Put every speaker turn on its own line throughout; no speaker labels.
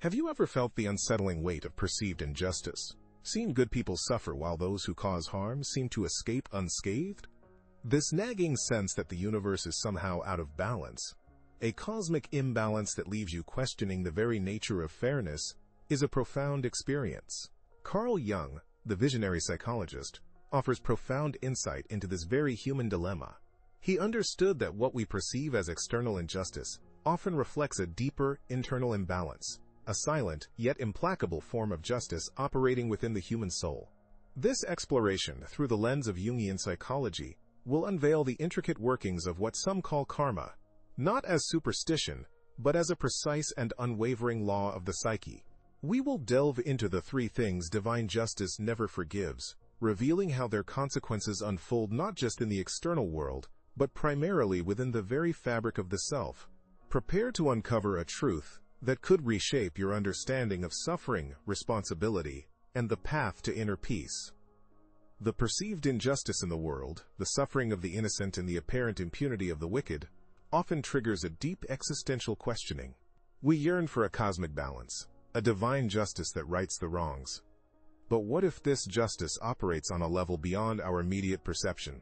Have you ever felt the unsettling weight of perceived injustice? Seen good people suffer while those who cause harm seem to escape unscathed? This nagging sense that the universe is somehow out of balance, a cosmic imbalance that leaves you questioning the very nature of fairness, is a profound experience. Carl Jung, the visionary psychologist, offers profound insight into this very human dilemma. He understood that what we perceive as external injustice often reflects a deeper internal imbalance, a silent yet implacable form of justice operating within the human soul. This exploration through the lens of Jungian psychology will unveil the intricate workings of what some call karma, not as superstition, but as a precise and unwavering law of the psyche. We will delve into the three things divine justice never forgives, revealing how their consequences unfold not just in the external world, but primarily within the very fabric of the self. Prepare to uncover a truth that could reshape your understanding of suffering, responsibility, and the path to inner peace. The perceived injustice in the world, the suffering of the innocent and the apparent impunity of the wicked, often triggers a deep existential questioning. We yearn for a cosmic balance, a divine justice that rights the wrongs. But what if this justice operates on a level beyond our immediate perception?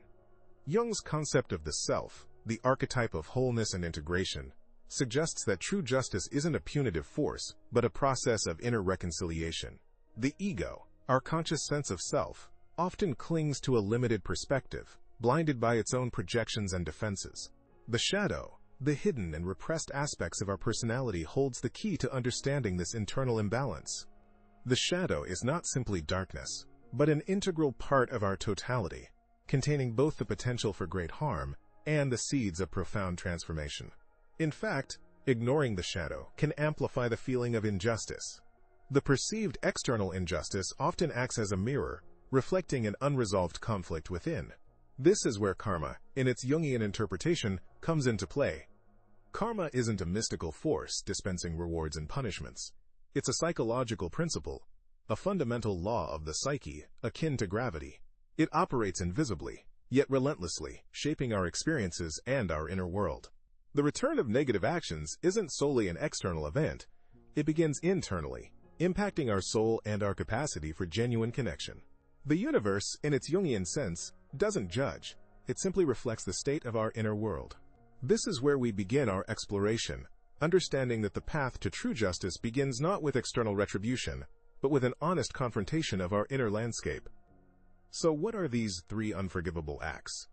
Jung's concept of the self, the archetype of wholeness and integration, suggests that true justice isn't a punitive force, but a process of inner reconciliation. The ego, our conscious sense of self, often clings to a limited perspective, blinded by its own projections and defenses. The shadow, the hidden and repressed aspects of our personality, holds the key to understanding this internal imbalance. The shadow is not simply darkness, but an integral part of our totality, containing both the potential for great harm and the seeds of profound transformation. In fact, ignoring the shadow can amplify the feeling of injustice. The perceived external injustice often acts as a mirror, reflecting an unresolved conflict within. This is where karma, in its Jungian interpretation, comes into play. Karma isn't a mystical force dispensing rewards and punishments. It's a psychological principle, a fundamental law of the psyche, akin to gravity. It operates invisibly, yet relentlessly, shaping our experiences and our inner world. The return of negative actions isn't solely an external event. It begins internally, impacting our soul and our capacity for genuine connection. The universe, in its Jungian sense, doesn't judge. It simply reflects the state of our inner world. This is where we begin our exploration, understanding that the path to true justice begins not with external retribution, but with an honest confrontation of our inner landscape. So what are these three unforgivable acts?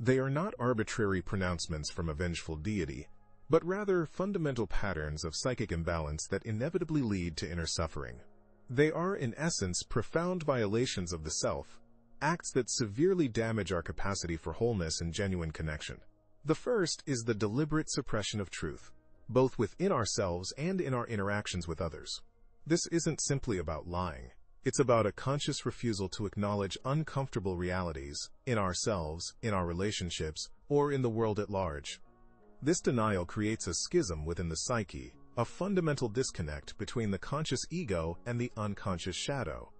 They are not arbitrary pronouncements from a vengeful deity, but rather fundamental patterns of psychic imbalance that inevitably lead to inner suffering. They are, in essence, profound violations of the self, acts that severely damage our capacity for wholeness and genuine connection. The first is the deliberate suppression of truth, both within ourselves and in our interactions with others. This isn't simply about lying. It's about a conscious refusal to acknowledge uncomfortable realities in ourselves, in our relationships, or in the world at large. This denial creates a schism within the psyche, a fundamental disconnect between the conscious ego and the unconscious shadow.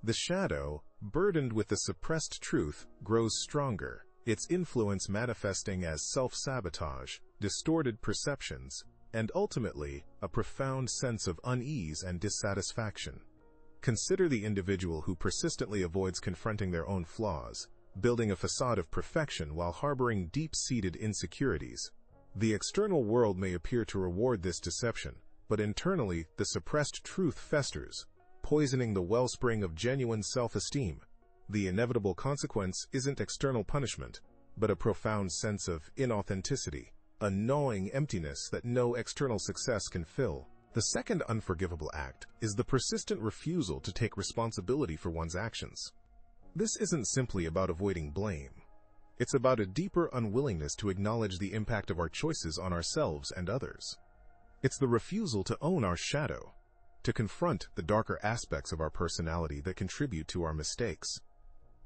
The shadow, burdened with the suppressed truth, grows stronger, its influence manifesting as self-sabotage, distorted perceptions, and ultimately, a profound sense of unease and dissatisfaction. Consider the individual who persistently avoids confronting their own flaws, building a facade of perfection while harboring deep-seated insecurities. The external world may appear to reward this deception, but internally, the suppressed truth festers, poisoning the wellspring of genuine self-esteem. The inevitable consequence isn't external punishment, but a profound sense of inauthenticity, a gnawing emptiness that no external success can fill. The second unforgivable act is the persistent refusal to take responsibility for one's actions. This isn't simply about avoiding blame. It's about a deeper unwillingness to acknowledge the impact of our choices on ourselves and others. It's the refusal to own our shadow, to confront the darker aspects of our personality that contribute to our mistakes.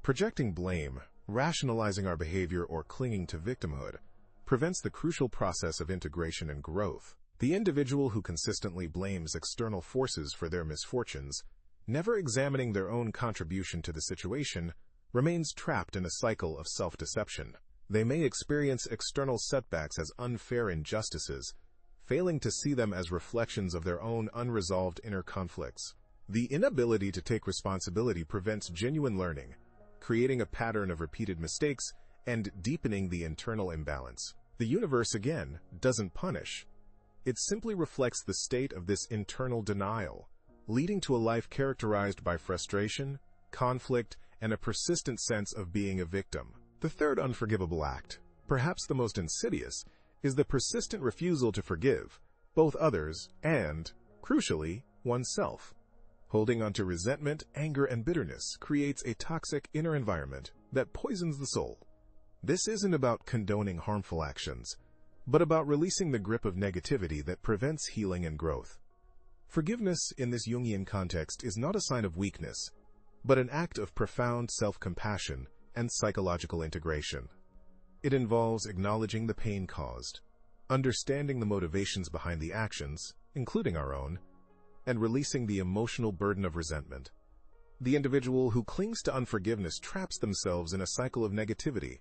Projecting blame, rationalizing our behavior, or clinging to victimhood prevents the crucial process of integration and growth. The individual who consistently blames external forces for their misfortunes, never examining their own contribution to the situation, remains trapped in a cycle of self-deception. They may experience external setbacks as unfair injustices, failing to see them as reflections of their own unresolved inner conflicts. The inability to take responsibility prevents genuine learning, creating a pattern of repeated mistakes and deepening the internal imbalance. The universe, again, doesn't punish. It simply reflects the state of this internal denial, leading to a life characterized by frustration, conflict, and a persistent sense of being a victim. The third unforgivable act, perhaps the most insidious, is the persistent refusal to forgive both others and, crucially, oneself. Holding on to resentment, anger, and bitterness creates a toxic inner environment that poisons the soul. This isn't about condoning harmful actions, but about releasing the grip of negativity that prevents healing and growth. Forgiveness in this Jungian context is not a sign of weakness, but an act of profound self-compassion and psychological integration. It involves acknowledging the pain caused, understanding the motivations behind the actions, including our own, and releasing the emotional burden of resentment. The individual who clings to unforgiveness traps themselves in a cycle of negativity,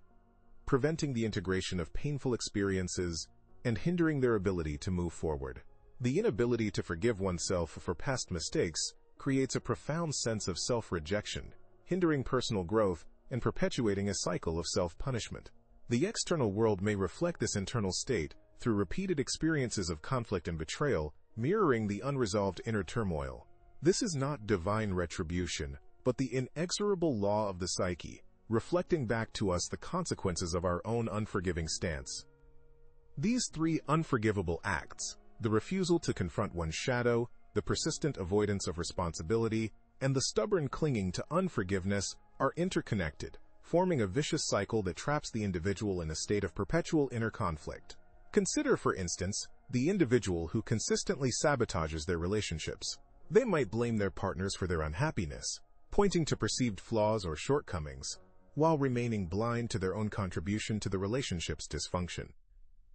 preventing the integration of painful experiences and hindering their ability to move forward. The inability to forgive oneself for past mistakes creates a profound sense of self-rejection, hindering personal growth and perpetuating a cycle of self-punishment. The external world may reflect this internal state through repeated experiences of conflict and betrayal, mirroring the unresolved inner turmoil. This is not divine retribution, but the inexorable law of the psyche, reflecting back to us the consequences of our own unforgiving stance. These three unforgivable acts, the refusal to confront one's shadow, the persistent avoidance of responsibility, and the stubborn clinging to unforgiveness, are interconnected, forming a vicious cycle that traps the individual in a state of perpetual inner conflict. Consider, for instance, the individual who consistently sabotages their relationships. They might blame their partners for their unhappiness, pointing to perceived flaws or shortcomings, while remaining blind to their own contribution to the relationship's dysfunction.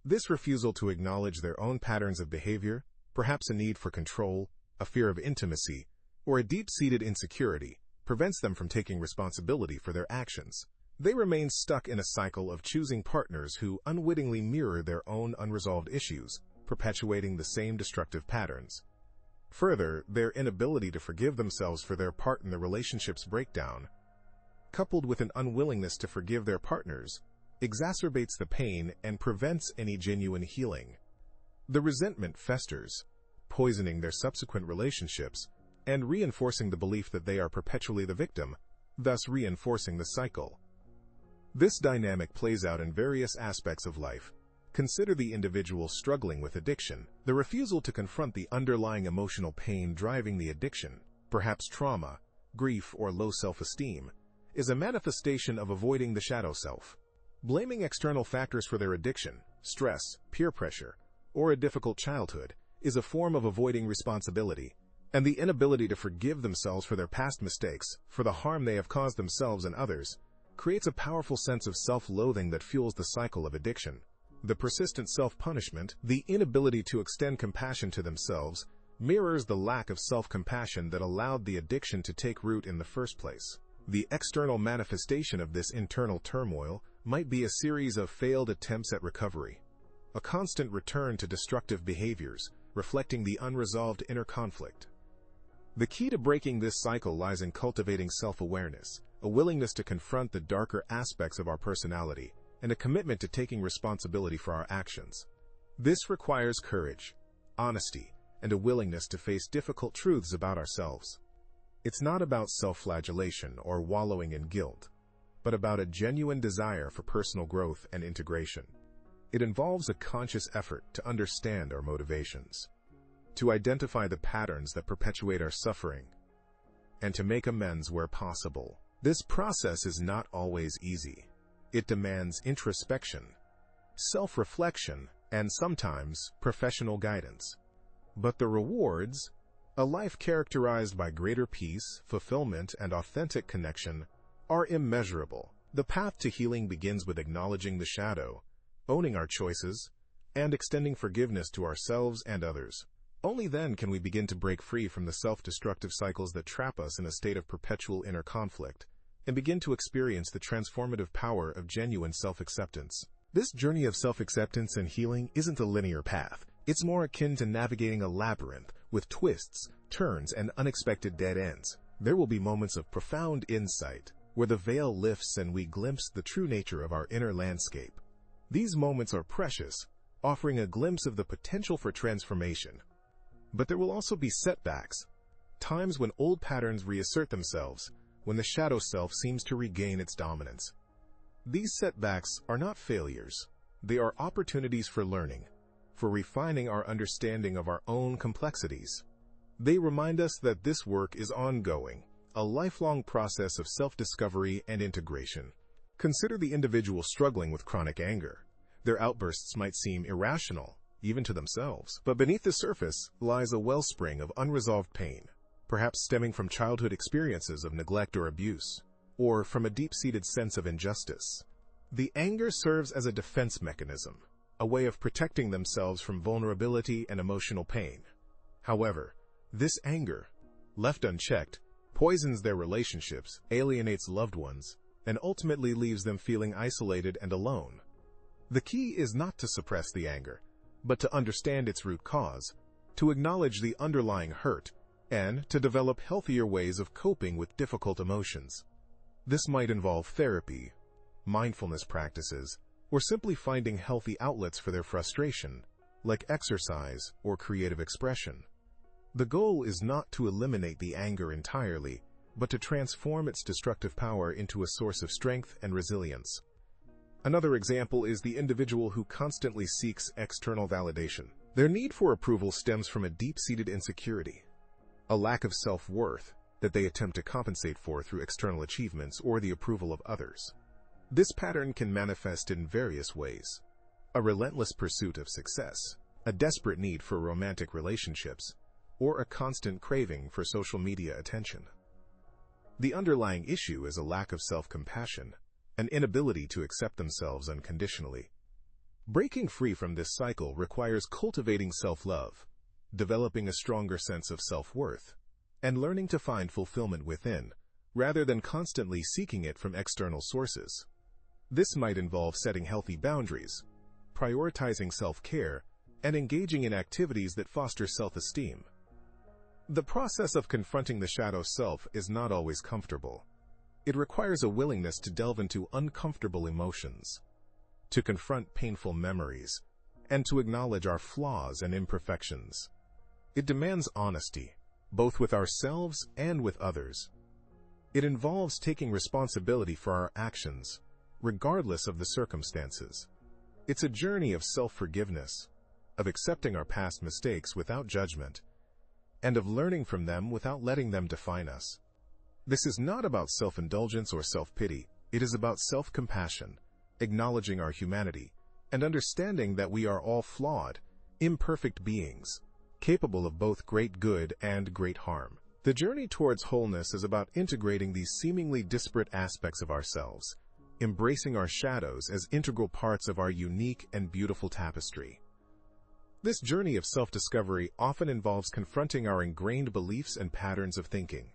This refusal to acknowledge their own patterns of behavior, perhaps a need for control, a fear of intimacy, or a deep-seated insecurity, prevents them from taking responsibility for their actions. They remain stuck in a cycle of choosing partners who unwittingly mirror their own unresolved issues, perpetuating the same destructive patterns. Further, their inability to forgive themselves for their part in the relationship's breakdown, coupled with an unwillingness to forgive their partners, exacerbates the pain and prevents any genuine healing. The resentment festers, poisoning their subsequent relationships and reinforcing the belief that they are perpetually the victim, thus reinforcing the cycle. This dynamic plays out in various aspects of life. Consider the individual struggling with addiction. The refusal to confront the underlying emotional pain driving the addiction, perhaps trauma, grief, or low self-esteem, is a manifestation of avoiding the shadow self. Blaming external factors for their addiction, stress, peer pressure, or a difficult childhood is a form of avoiding responsibility, and the inability to forgive themselves for their past mistakes, for the harm they have caused themselves and others, creates a powerful sense of self-loathing that fuels the cycle of addiction. The persistent self-punishment, the inability to extend compassion to themselves, mirrors the lack of self-compassion that allowed the addiction to take root in the first place. The external manifestation of this internal turmoil might be a series of failed attempts at recovery, a constant return to destructive behaviors, reflecting the unresolved inner conflict. The key to breaking this cycle lies in cultivating self-awareness, a willingness to confront the darker aspects of our personality, and a commitment to taking responsibility for our actions. This requires courage, honesty, and a willingness to face difficult truths about ourselves. It's not about self-flagellation or wallowing in guilt, but about a genuine desire for personal growth and integration. It involves a conscious effort to understand our motivations, to identify the patterns that perpetuate our suffering, and to make amends where possible. This process is not always easy. It demands introspection, self-reflection, and sometimes professional guidance. But the rewards, a life characterized by greater peace, fulfillment, and authentic connection, are immeasurable. The path to healing begins with acknowledging the shadow, owning our choices, and extending forgiveness to ourselves and others. Only then can we begin to break free from the self-destructive cycles that trap us in a state of perpetual inner conflict, and begin to experience the transformative power of genuine self-acceptance. This journey of self-acceptance and healing isn't a linear path. It's more akin to navigating a labyrinth with twists, turns, and unexpected dead ends. There will be moments of profound insight, where the veil lifts and we glimpse the true nature of our inner landscape. These moments are precious, offering a glimpse of the potential for transformation. But there will also be setbacks, times when old patterns reassert themselves, when the shadow self seems to regain its dominance. These setbacks are not failures. They are opportunities for learning, for refining our understanding of our own complexities. They remind us that this work is ongoing, a lifelong process of self-discovery and integration. Consider the individual struggling with chronic anger. Their outbursts might seem irrational, even to themselves, but beneath the surface lies a wellspring of unresolved pain, perhaps stemming from childhood experiences of neglect or abuse, or from a deep-seated sense of injustice. The anger serves as a defense mechanism, a way of protecting themselves from vulnerability and emotional pain. However, this anger, left unchecked, poisons their relationships, alienates loved ones, and ultimately leaves them feeling isolated and alone. The key is not to suppress the anger, but to understand its root cause, to acknowledge the underlying hurt, and to develop healthier ways of coping with difficult emotions. This might involve therapy, mindfulness practices, or simply finding healthy outlets for their frustration, like exercise or creative expression. The goal is not to eliminate the anger entirely, but to transform its destructive power into a source of strength and resilience. Another example is the individual who constantly seeks external validation. Their need for approval stems from a deep-seated insecurity, a lack of self-worth that they attempt to compensate for through external achievements or the approval of others. This pattern can manifest in various ways: a relentless pursuit of success, a desperate need for romantic relationships, or a constant craving for social media attention. The underlying issue is a lack of self-compassion, an inability to accept themselves unconditionally. Breaking free from this cycle requires cultivating self-love, developing a stronger sense of self-worth, and learning to find fulfillment within, rather than constantly seeking it from external sources. This might involve setting healthy boundaries, prioritizing self-care, and engaging in activities that foster self-esteem. The process of confronting the shadow self is not always comfortable. It requires a willingness to delve into uncomfortable emotions, to confront painful memories, and to acknowledge our flaws and imperfections. It demands honesty, both with ourselves and with others. It involves taking responsibility for our actions, regardless of the circumstances. It's a journey of self-forgiveness, of accepting our past mistakes without judgment, and of learning from them without letting them define us. This is not about self-indulgence or self-pity. It is about self-compassion, acknowledging our humanity, and understanding that we are all flawed, imperfect beings, capable of both great good and great harm. The journey towards wholeness is about integrating these seemingly disparate aspects of ourselves, embracing our shadows as integral parts of our unique and beautiful tapestry. This journey of self-discovery often involves confronting our ingrained beliefs and patterns of thinking.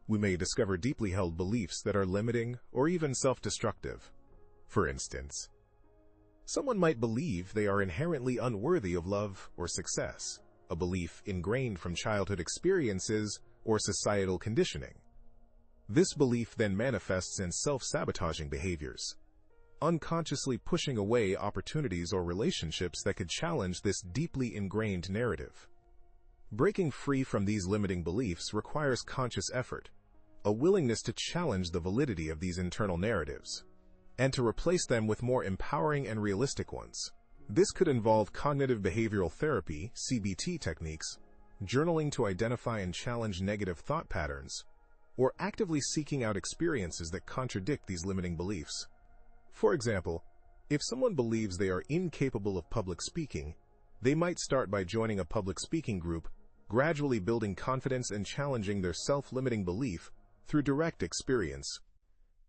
We may discover deeply held beliefs that are limiting or even self-destructive. For instance, someone might believe they are inherently unworthy of love or success, a belief ingrained from childhood experiences or societal conditioning. This belief then manifests in self-sabotaging behaviors, unconsciously pushing away opportunities or relationships that could challenge this deeply ingrained narrative. Breaking free from these limiting beliefs requires conscious effort, a willingness to challenge the validity of these internal narratives, and to replace them with more empowering and realistic ones. This could involve cognitive behavioral therapy, CBT techniques, journaling to identify and challenge negative thought patterns, or actively seeking out experiences that contradict these limiting beliefs. For example, if someone believes they are incapable of public speaking, they might start by joining a public speaking group, gradually building confidence and challenging their self-limiting belief through direct experience.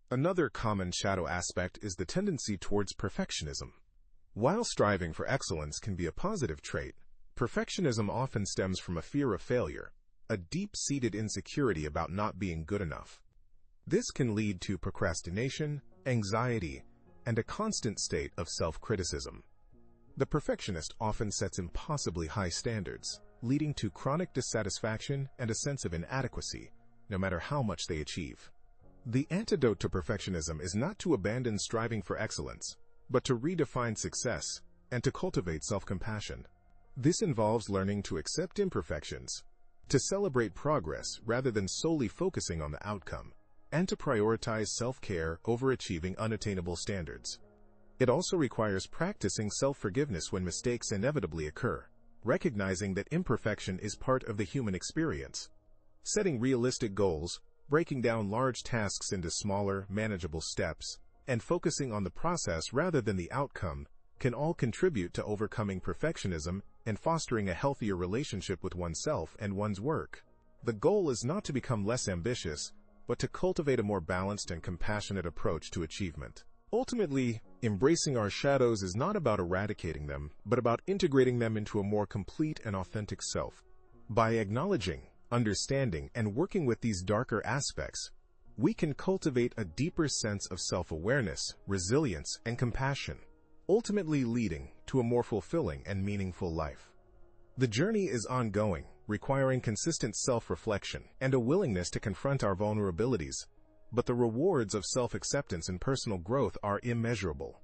Another common shadow aspect is the tendency towards perfectionism. While striving for excellence can be a positive trait, perfectionism often stems from a fear of failure, a deep-seated insecurity about not being good enough. This can lead to procrastination, anxiety, and a constant state of self-criticism. The perfectionist often sets impossibly high standards, leading to chronic dissatisfaction and a sense of inadequacy, no matter how much they achieve. The antidote to perfectionism is not to abandon striving for excellence, but to redefine success and to cultivate self-compassion. This involves learning to accept imperfections, to celebrate progress rather than solely focusing on the outcome, and to prioritize self-care over achieving unattainable standards. It also requires practicing self-forgiveness when mistakes inevitably occur, recognizing that imperfection is part of the human experience. Setting realistic goals, breaking down large tasks into smaller, manageable steps, and focusing on the process rather than the outcome can all contribute to overcoming perfectionism and fostering a healthier relationship with oneself and one's work. The goal is not to become less ambitious, but to cultivate a more balanced and compassionate approach to achievement. Ultimately, embracing our shadows is not about eradicating them, but about integrating them into a more complete and authentic self. By acknowledging, understanding, and working with these darker aspects, we can cultivate a deeper sense of self-awareness, resilience, and compassion, ultimately leading to a more fulfilling and meaningful life. The journey is ongoing, requiring consistent self-reflection and a willingness to confront our vulnerabilities, but the rewards of self-acceptance and personal growth are immeasurable.